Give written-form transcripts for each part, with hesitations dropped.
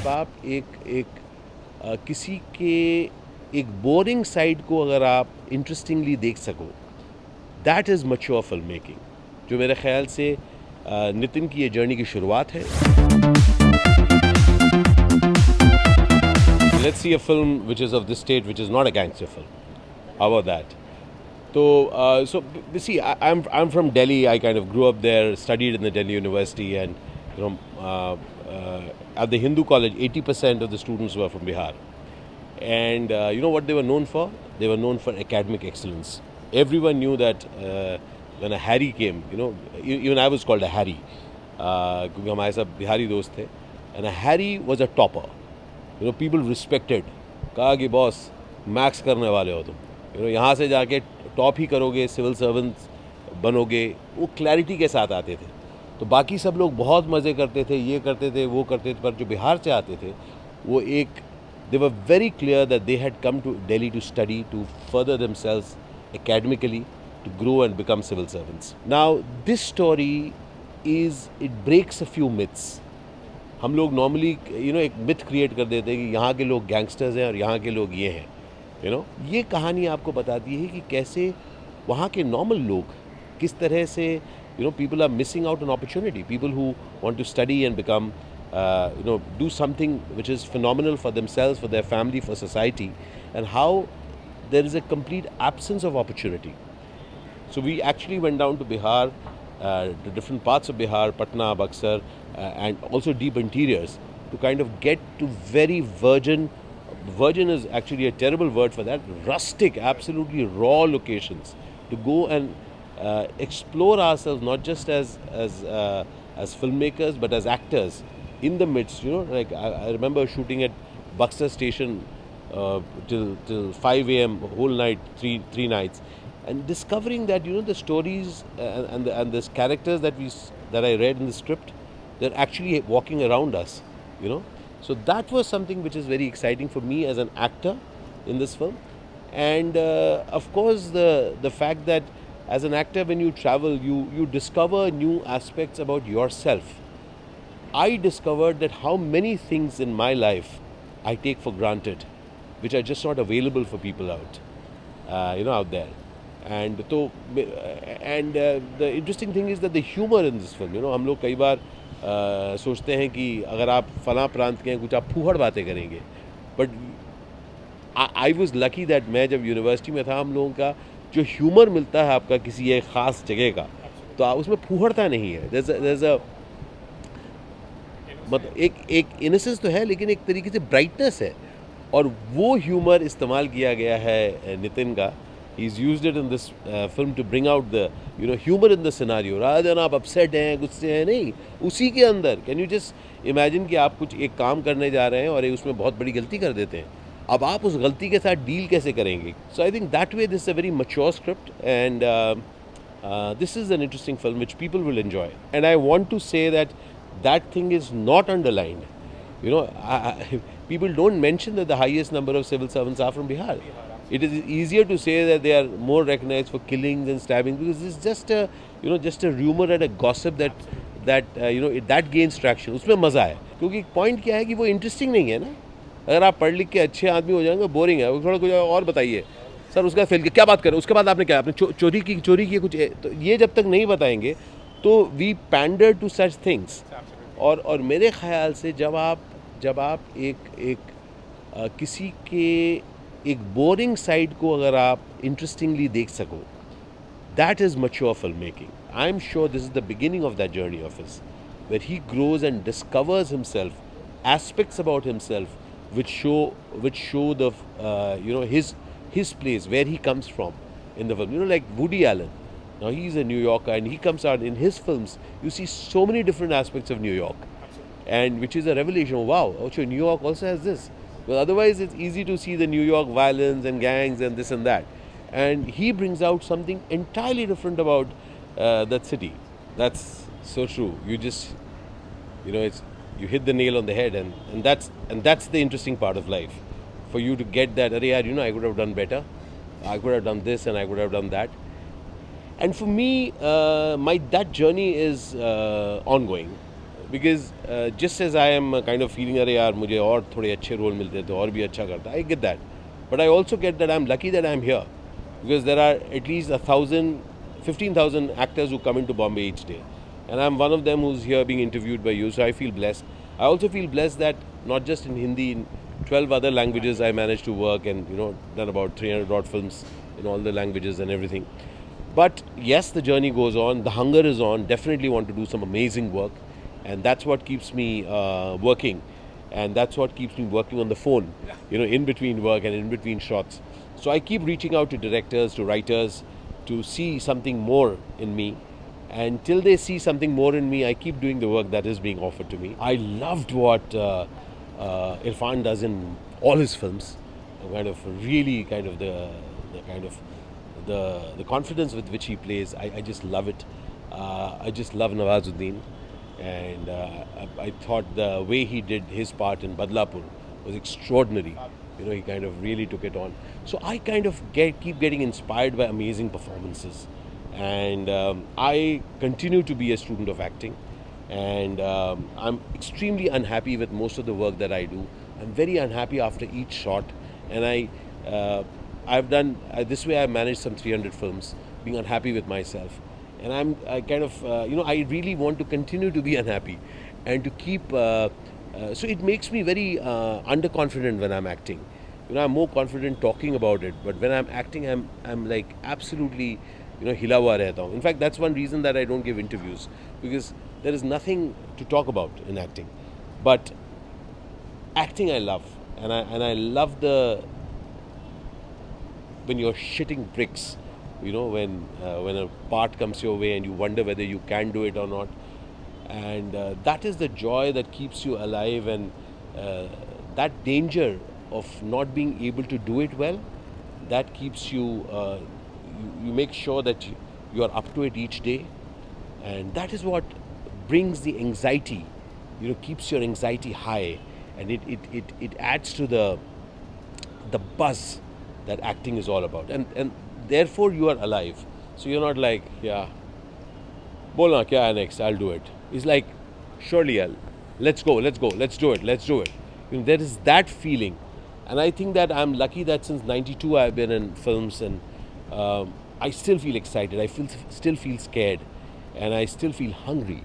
जब आप किसी के एक बोरिंग साइड को अगर आप इंटरेस्टिंगली देख सको, that is mature film making, जो मेरे ख्याल से नितिन की ये जर्नी की शुरुआत है. Let's see a film which is of this state, which is not a gangster film. How about that? See, I'm from Delhi. I kind of grew up there, studied in the Delhi University, and at the Hindu college, 80% of the students were from Bihar. And you know what they were known for? They were known for academic excellence. Everyone knew that when a Harry came, even I was called a Harry, क्योंकि हमारे सब बिहारी दोस्त थे, and a Harry was a topper. People respected. कहा कि boss max करने वाले हो तुम, यहाँ से जाके टॉप ही करोगे, सिविल सर्वेंट्स बनोगे. वो क्लैरिटी के साथ आते थे. तो बाकी सब लोग बहुत मज़े करते थे, ये करते थे, वो करते थे, पर जो बिहार से आते थे वो they were very clear that they had come to Delhi to study, to further themselves academically, to grow and become civil servants. Now this story it breaks a few myths. हम लोग नॉर्मली एक myth create कर देते हैं कि यहाँ के लोग गैंगस्टर्स हैं और यहाँ के लोग ये हैं. ये कहानी आपको बताती है कि कैसे वहाँ के नॉर्मल लोग किस तरह से people are missing out on opportunity. People who want to study and become do something which is phenomenal for themselves, for their family, for society, and how there is a complete absence of opportunity. So we actually went down to Bihar, to different parts of Bihar, Patna, Buxar, and also deep interiors, to kind of get to very virgin is actually a terrible word for that, rustic, absolutely raw locations, to go and explore ourselves not just as filmmakers but as actors in the midst. Like I remember shooting at Buxar station till 5 a.m. whole night, three nights, and discovering that the stories and these characters that I read in the script, they're actually walking around us. So that was something which is very exciting for me as an actor in this film. And of course the fact that as an actor, when you travel, you discover new aspects about yourself. I discovered that how many things in my life I take for granted, which are just not available for people out there. And the interesting thing is that the humor in this film, हम लोग कई बार सोचते हैं कि अगर आप फलां प्रांत के हैं कुछ आप फूहड़ बातें करेंगे, but I was lucky that मैं जब यूनिवर्सिटी में था, हम लोगों का जो ह्यूमर मिलता है आपका किसी एक ख़ास जगह का, तो उसमें फूहड़ता नहीं है. मतलब एक इनोसेंस तो है, लेकिन एक तरीके से ब्राइटनेस है, और वो ह्यूमर इस्तेमाल किया गया है नितिन का. He's used it in this film to bring out the humor in the scenario. rather than आप upset हैं, गुस्से हैं, नहीं, उसी के अंदर can you just imagine कि आप कुछ एक काम करने जा रहे हैं और उसमें बहुत बड़ी गलती कर देते हैं, अब आप उस गलती के साथ डील कैसे करेंगे. So I think that way this is a very mature script, and this is an interesting film which people will enjoy. And I want to say that thing is not underlined. People don't mention that the highest number of civil servants are from Bihar. It is easier to say that they are more recognized for killings and stabbings, because it's just a rumor and a gossip that gains traction. उसमें मज़ा है, क्योंकि point क्या है कि वो interesting नहीं है ना. अगर आप पढ़ लिख के अच्छे आदमी हो जाएंगे, बोरिंग है. थोड़ा कुछ और बताइए सर, उसका फेल किया, क्या बात करें, उसके बाद आपने क्या, आपने चोरी की कुछ, तो ये जब तक नहीं बताएंगे तो we pander to such things. और मेरे ख्याल से जब आप किसी के एक बोरिंग साइड को अगर आप इंटरेस्टिंगली देख सको, that is mature film making. I am sure this is the beginning of that journey of his, where he grows and discovers himself, aspects about himself which show the his place, where he comes from in the film. Like Woody Allen, now he's a New Yorker, and he comes out in his films, you see so many different aspects of New York, and which is a revelation. Wow, so New York also has this. Well, otherwise it's easy to see the New York violence and gangs and this and that, and he brings out something entirely different about that city. That's so true. You just you hit the nail on the head, and that's the interesting part of life, for you to get that, I could have done better, I could have done this, and I could have done that. And for me, that journey is ongoing. because just as I am kind of feeling अरे यार मुझे और थोड़े अच्छे role मिलते तो और भी अच्छा करता, I get that, but I also get that I'm lucky that I'm here, because there are at least 1,000, 15,000 actors who come into Bombay each day, and I'm one of them who's here being interviewed by you, so I feel blessed. I also feel blessed that not just in Hindi, in 12 other languages I managed to work, and done about 300 odd films in all the languages and everything. But yes, the journey goes on. The hunger is on. Definitely want to do some amazing work, and that's what keeps me working, and that's what keeps me working on the phone, in between work and in between shots. So I keep reaching out to directors, to writers, to see something more in me. And till they see something more in me, I keep doing the work that is being offered to me. I loved what Irfan does in all his films. Kind of really kind of the kind of the confidence with which he plays. I just love it. I just love Nawazuddin, and I thought the way he did his part in Badlapur was extraordinary. He kind of really took it on. So I kind of keep getting inspired by amazing performances, and I continue to be a student of acting, and I'm extremely unhappy with most of the work that I do. I'm very unhappy after each shot, and I've done this way. I've managed some 300 films, being unhappy with myself, and I kind of I really want to continue to be unhappy, and to keep. So it makes me very underconfident when I'm acting. I'm more confident talking about it, but when I'm acting, I'm like absolutely हिला हुआ रहता हूँ. In fact, that's one reason that I don't give interviews, because there is nothing to talk about in acting. But acting I love, and I love when you're shitting bricks, when a part comes your way and you wonder whether you can do it or not, and that is the joy that keeps you alive, and that danger of not being able to do it well, that keeps you. You make sure that you are up to it each day, and that is what brings the anxiety. Keeps your anxiety high, and it adds to the buzz that acting is all about, and therefore you are alive. So you're not like, yeah, bolna kya hai next, I'll do it. It's like, surely let's go, let's do it. There is that feeling, and I think that I'm lucky that since '92 I've been in films, and I still feel excited. I still feel scared, and I still feel hungry.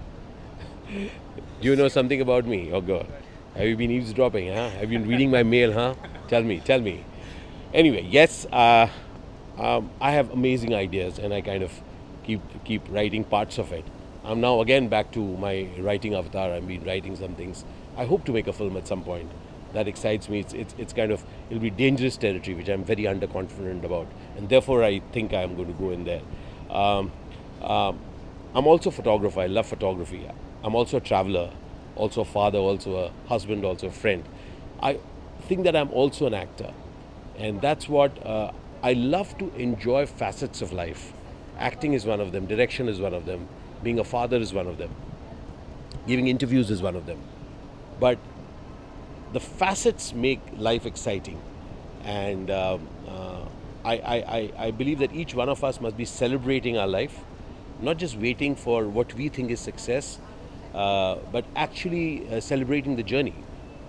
Do you know something about me? Oh God, have you been eavesdropping? Huh? Have you been reading my mail? Huh? Tell me. Anyway, yes, I have amazing ideas, and I kind of keep writing parts of it. I'm now again back to my writing avatar. I've been writing some things. I hope to make a film at some point. That excites me. It's kind of, it'll be dangerous territory, which I'm very underconfident about, and therefore I think I'm going to go in there. I'm also a photographer. I love photography. I'm also a traveler, also a father, also a husband, also a friend. I think that I'm also an actor, and that's what I love to enjoy facets of life. Acting is one of them. Direction is one of them. Being a father is one of them. Giving interviews is one of them. But the facets make life exciting, and I believe that each one of us must be celebrating our life, not just waiting for what we think is success, but actually celebrating the journey,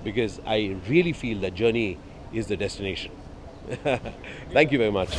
because I really feel that journey is the destination. Thank you very much.